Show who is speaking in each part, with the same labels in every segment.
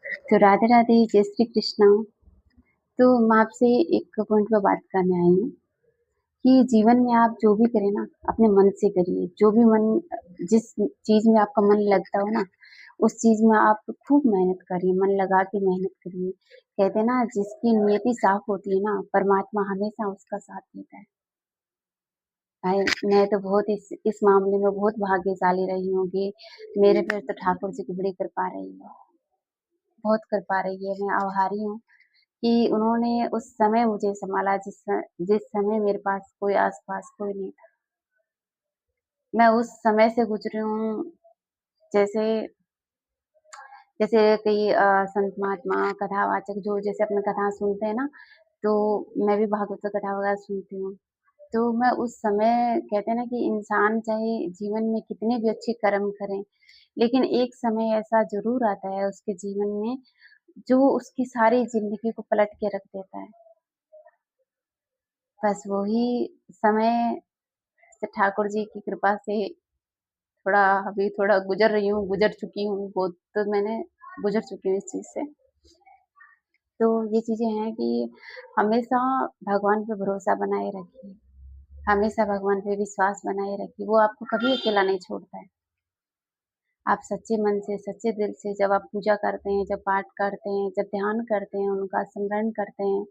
Speaker 1: तो राधे राधे, जय श्री कृष्णा। तो मैं आपसे एक पॉइंट पे बात करने आई हूँ कि जीवन में आप जो भी करें ना, अपने मन से करिए। जो भी मन जिस चीज़ में आपका मन लगता हो ना, उस चीज़ में आप खूब मेहनत करिए, मन लगा के मेहनत करिए। कहते हैं ना, जिसकी नियति साफ होती है ना, परमात्मा हमेशा उसका साथ देता है। भाई, मैं तो बहुत इस मामले में बहुत भाग्यशाली रही हूँ कि मेरे पे तो ठाकुर जी की बड़ी कृपा रही है, बहुत कृपा रही है। मैं आभारी हूँ कि उन्होंने उस समय मुझे सँभाला जिस समय मेरे पास कोई आस-पास कोई नहीं था। मैं उस समय से गुज़री हूँ। जैसे जैसे कई संत महात्मा कथावाचक जो जैसे अपनी कथा सुनते हैं ना, तो मैं भी भागवत कथा वगैरह सुनती हूँ। तो मैं उस समय कहते हैं ना कि इंसान चाहे जीवन में कितने भी अच्छे कर्म करें, लेकिन एक समय ऐसा ज़रूर आता है उसके जीवन में, जो उसकी सारी ज़िंदगी को पलट के रख देता है। बस वही समय से ठाकुर जी की कृपा से थोड़ा अभी थोड़ा गुज़र रही हूँ, गुज़र चुकी हूँ, बहुत तो मैंने गुज़र चुकी हूँ इस चीज़ से। तो ये चीज़ें हैं कि हमेशा भगवान पे भरोसा बनाए रखिए, हमेशा भगवान पे विश्वास बनाए रखिए, वो आपको कभी अकेला नहीं छोड़ता है। आप सच्चे मन से, सच्चे दिल से जब आप पूजा करते हैं, जब पाठ करते हैं, जब ध्यान करते हैं, उनका स्मरण करते हैं,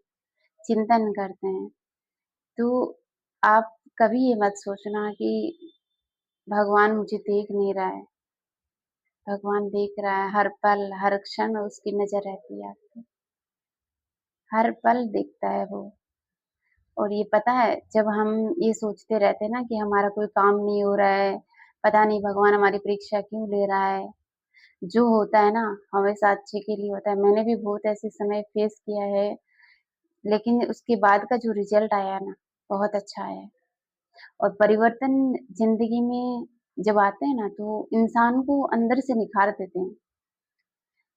Speaker 1: चिंतन करते हैं, तो आप कभी ये मत सोचना कि भगवान मुझे देख नहीं रहा है। भगवान देख रहा है, हर पल, हर क्षण उसकी नज़र रहती है आप पे। हर पल देखता है वो। और ये पता है, जब हम ये सोचते रहते हैं ना कि हमारा कोई काम नहीं हो रहा है, पता नहीं भगवान हमारी परीक्षा क्यों ले रहा है। जो होता है ना, हमेशा अच्छे के लिए होता है। मैंने भी बहुत ऐसे समय फेस किया है, लेकिन उसके बाद का जो रिज़ल्ट आया ना, बहुत अच्छा आया है। और परिवर्तन ज़िंदगी में जब आते हैं ना, तो इंसान को अंदर से निखार देते हैं।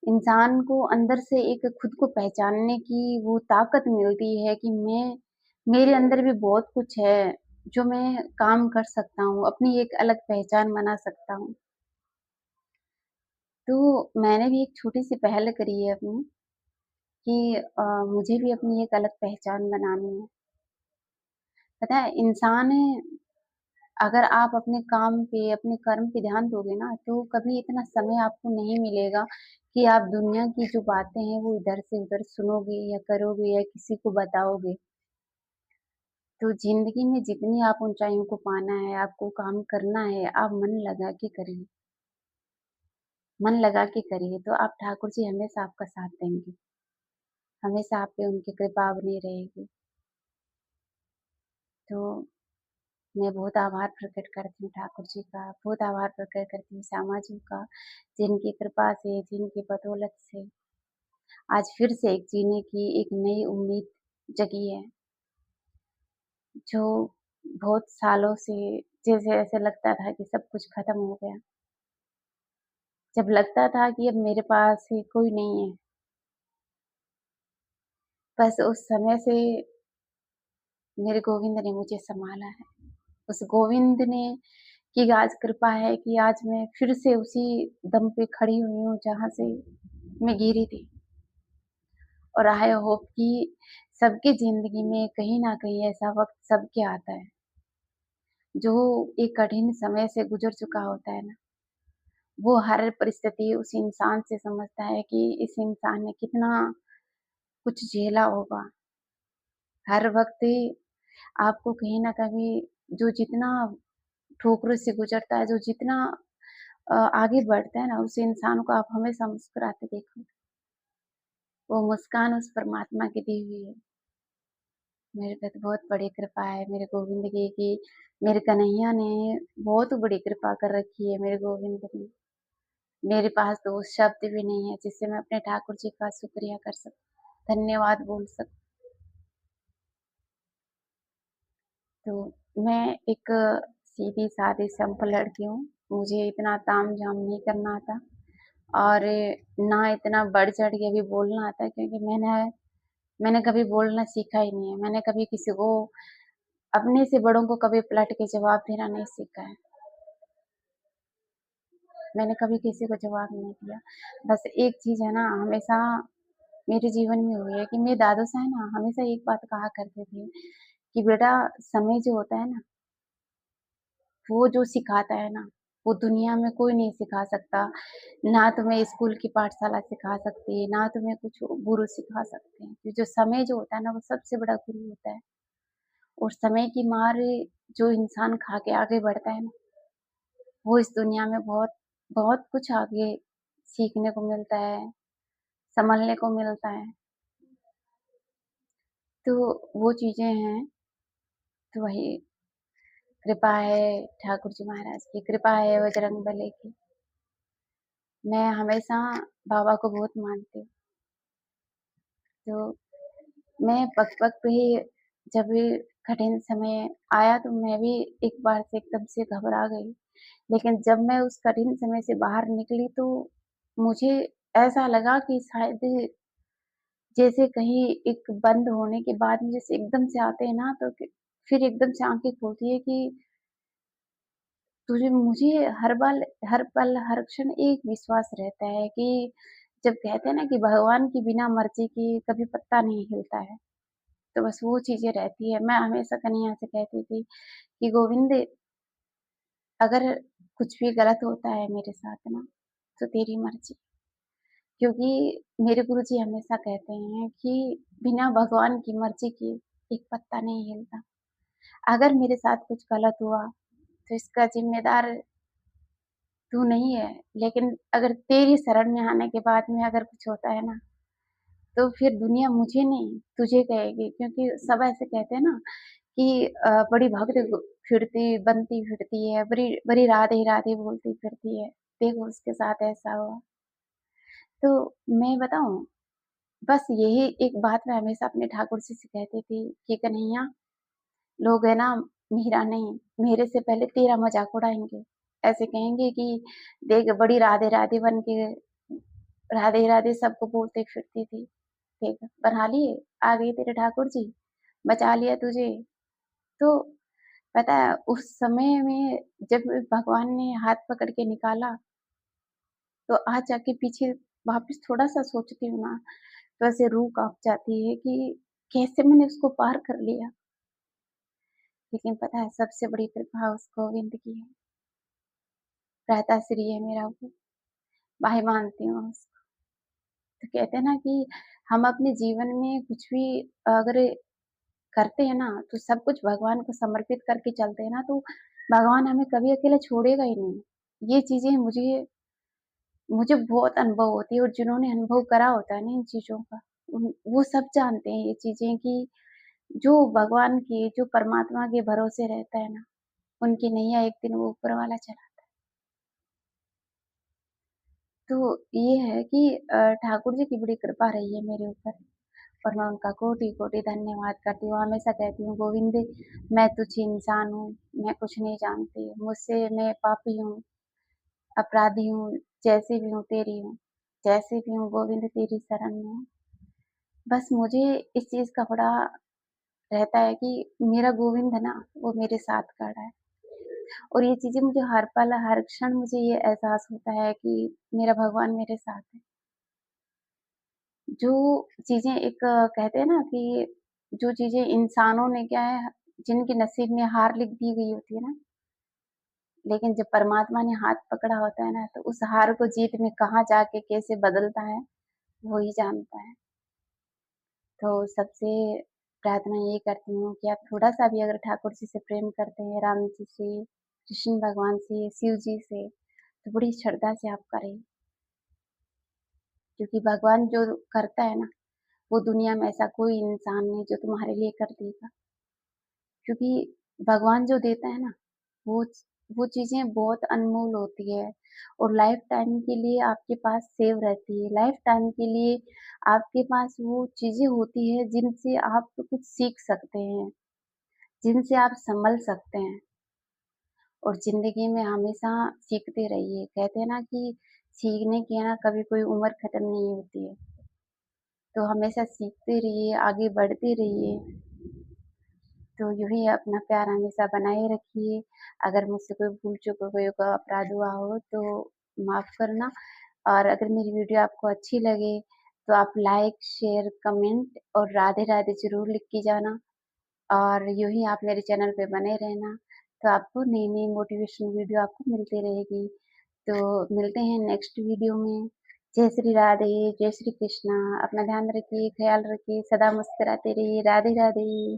Speaker 1: इंसान को अंदर से एक खुद को पहचानने की वो ताकत मिलती है कि मेरे अंदर भी बहुत कुछ है, जो मैं काम कर सकता हूँ, अपनी एक अलग पहचान बना सकता हूँ। तो मैंने भी एक छोटी-सी पहल करी है अपनी कि मुझे भी अपनी एक अलग पहचान बनानी है। पता है, इंसान अगर आप अपने काम पे, अपने कर्म पे ध्यान दोगे ना, तो कभी इतना समय आपको नहीं मिलेगा कि आप दुनिया की जो बातें हैं, वो इधर से उधर सुनोगे या करोगे या किसी को बताओगे। तो ज़िंदगी में जितनी आप ऊँचाइयों को पाना है, आपको काम करना है, आप मन लगा के करिए। मन लगा के करिए, तो आप ठाकुर जी हमेशा आपका साथ देंगे। हमेशा आप पे उनकी कृपा बनी रहेगी। तो मैं बहुत आभार प्रकट करती हूँ ठाकुर जी का, बहुत आभार प्रकट करती हूँ श्यामा जी का, जिनकी कृपा से, जिनकी बदौलत से आज फिर से एक जीने की एक नई उम्मीद जगी है, जो बहुत सालों से जैसे ऐसे लगता था कि सब कुछ खत्म हो गया। जब लगता था कि अब मेरे पास ही कोई नहीं है, बस उस समय से मेरे गोविंद ने मुझे सँभाला है। उस गोविंद ने की आज कृपा है कि आज मैं फिर से उसी दम पे खड़ी हुई हूँ जहाँ से मैं गिरी थी। और आई होप कि सबकी ज़िंदगी में कहीं न कहीं ऐसा वक़्त सबके आता है, जो एक कठिन समय से गुज़र चुका होता है ना, वो हर परिस्थिति उस इंसान से समझता है कि इस इंसान ने कितना कुछ झेला होगा। हर वक़्त आपको कहीं न कहीं जो जितना ठोकरों से गुज़रता है, जो जितना आगे बढ़ता है ना, उस इंसान को आप हमेशा मुस्कुराते देखोगे। वो मुस्कान उस परमात्मा की दी हुई है। मेरे पे तो बहुत बड़ी कृपा है मेरे गोविंद की कि मेरे कन्हैया ने बहुत बड़ी कृपा कर रखी है मेरे गोविंद ने। मेरे पास तो वो शब्द भी नहीं है जिससे मैं अपने ठाकुर जी का शुक्रिया कर सकूँ, धन्यवाद बोल सकूँ। तो मैं एक सीधी-सादी सिंपल लड़की हूँ। मुझे इतना ताम-झाम नहीं करना आता और ना इतना बढ़-चढ़ के भी बोलना आता है, क्योंकि मैंने कभी बोलना सीखा ही नहीं है। मैंने कभी किसी को अपने से बड़ों को कभी पलट के जवाब देना नहीं सीखा है। मैंने कभी किसी को जवाब नहीं दिया। बस एक चीज़ है ना, हमेशा मेरे जीवन में हुई है कि मेरे दादू साहब ना हमेशा एक बात कहा करते थे कि बेटा, समय जो होता है ना, वो जो सिखाता है ना, वो दुनिया में कोई नहीं सिखा सकता। ना तुम्हें स्कूल की पाठशाला सिखा सकती है, ना तुम्हें कुछ गुरु सिखा सकते हैं। कि जो समय जो होता है ना, वो सबसे बड़ा गुरु होता है। और समय की मार जो इंसान खा के आगे बढ़ता है ना, वो इस दुनिया में बहुत बहुत कुछ आगे सीखने को मिलता है, सँभलने को मिलता है। तो वो चीज़ें हैं, तो वही कृपा है ठाकुर जी महाराज की, कृपा है बजरंगबली की। मैं हमेशा बाबा को बहुत मानती हूँ। तो मैं वक़्त-वक़्त पे ही जब भी कठिन समय आया तो मैं भी एक बार से एकदम से घबरा गई। लेकिन जब मैं उस कठिन समय से बाहर निकली तो मुझे ऐसा लगा कि शायद जैसे कहीं एक बंद होने के बाद में जैसे एकदम से आते हैं ना, तो फिर एकदम से आँखें खुलती है कि तुझे मुझे हर पल, हर क्षण एक विश्वास रहता है कि जब कहते हैं ना कि भगवान की बिना मर्ज़ी के कभी पत्ता नहीं हिलता है, तो बस वो चीज़ें रहती है। मैं हमेशा कन्हैया से कहती थी कि गोविंद, अगर कुछ भी गलत होता है मेरे साथ ना, तो तेरी मर्ज़ी। क्योंकि मेरे गुरुजी हमेशा कहते हैं कि बिना भगवान की मर्ज़ी के एक पत्ता नहीं हिलता। अगर मेरे साथ कुछ गलत हुआ, तो इसका ज़िम्मेदार तू नहीं है, लेकिन अगर तेरी शरण में आने के बाद में अगर कुछ होता है ना, तो फिर दुनिया मुझे नहीं, तुझे कहेगी। क्योंकि सब ऐसे कहते हैं ना कि बड़ी भक्त फिरती बनती फिरती है, बड़ी बड़ी राधे-राधे बोलती फिरती है, देखो उसके साथ ऐसा हुआ। तो मैं बताऊँ, बस यही एक बात मैं हमेशा अपने ठाकुर जी से कहती थी कि कन्हैया, लोग है ना, मेरा नहीं, मेरे से पहले तेरा मज़ाक उड़ाएँगे। ऐसे कहेंगे कि देख बड़ी राधे-राधे बन के राधे-राधे सबको बोलते फिरती थी। ठीक है, बना लिए, आ गई तेरे ठाकुर जी, बचा लिया तुझे। तो पता है उस समय में जब भगवान ने हाथ पकड़ के निकाला, तो आज जाके पीछे वापस थोड़ा-सा सोचती हूँ ना, तो ऐसे रूह काँप जाती है कि कैसे मैंने उसको पार कर लिया। लेकिन पता है सबसे बड़ी कृपा उस गोविंद की है, भ्राताश्री है मेरा वो, भाई मानती हूँ उसको। तो कहते हैं ना कि हम अपने जीवन में कुछ भी अगर करते हैं ना, तो सब कुछ भगवान को समर्पित करके चलते हैं ना, तो भगवान हमें कभी अकेला छोड़ेगा ही नहीं। ये चीज़ें मुझे मुझे बहुत अनुभव होती है, और जिन्होंने अनुभव करा होता है ना इन चीज़ों का, वो सब जानते हैं ये चीज़ें कि जो भगवान के, जो परमात्मा के भरोसे रहता है ना, उनकी नैया एक दिन वो ऊपर वाला चलाता है। तो ये है कि ठाकुर जी की बड़ी कृपा रही है मेरे ऊपर, और मैं उनका कोटि-कोटि धन्यवाद करती हूँ। हमेशा कहती हूँ, गोविंद, मैं तुच्छ इंसान हूँ, मैं कुछ नहीं जानती, मुझसे मैं पापी हूँ, अपराधी हूँ, जैसी भी हूँ तेरी हूँ, जैसे भी हूँ गोविंद तेरी शरण में हूँ। बस मुझे इस चीज़ का बड़ा रहता है कि मेरा गोविंद है ना, वो मेरे साथ खड़ा है, और ये चीज़ें मुझे हर पल, हर क्षण मुझे ये एहसास होता है कि मेरा भगवान मेरे साथ है। जो चीज़ें एक कहते हैं ना कि जो चीज़ें इंसानों ने क्या है, जिनके नसीब में हार लिख दी गई होती है ना, लेकिन जब परमात्मा ने हाथ पकड़ा होता है ना, तो उस हार को जीत में कहाँ जाके कैसे बदलता है, वो ही जानता है। तो सबसे प्रार्थना ये करती हूँ कि आप थोड़ा-सा भी अगर ठाकुर जी से प्रेम करते हैं, राम जी से, कृष्ण भगवान से, शिव जी से, तो बड़ी श्रद्धा से आप करें। क्योंकि भगवान जो करता है ना, वो दुनिया में ऐसा कोई इंसान नहीं जो तुम्हारे लिए कर देगा। क्योंकि भगवान जो देता है ना, वो वो चीज़ें बहुत अनमोल होती है, और लाइफ़ टाइम के लिए आपके पास सेव रहती है। लाइफ़ टाइम के लिए आपके पास वो चीज़ें होती हैं जिनसे आप कुछ सीख सकते हैं, जिनसे आप संभल सकते हैं, और ज़िंदगी में हमेशा सीखते रहिए। कहते हैं ना कि सीखने की है ना कभी कोई उम्र खत्म नहीं होती है। तो हमेशा सीखते रहिए, आगे बढ़ते रहिए। तो यूँ ही अपना प्यार हमेशा बनाए रखिए। अगर मुझसे कोई भूल-चूक, कोई का अपराध हुआ हो, तो माफ़ करना। और अगर मेरी वीडियो आपको अच्छी लगे, तो आप लाइक, शेयर, कमेंट और राधे-राधे ज़रूर लिख के जाना। और यूँ ही आप मेरे चैनल पे बने रहना, तो आपको नई-नई मोटिवेशन वीडियो आपको मिलती रहेगी। तो मिलते हैं नेक्स्ट वीडियो में। जय श्री राधे, जय श्री कृष्णा। अपना ध्यान रखिए, ख़्याल रखिए, सदा मुस्कुराते रहिए। राधे-राधे।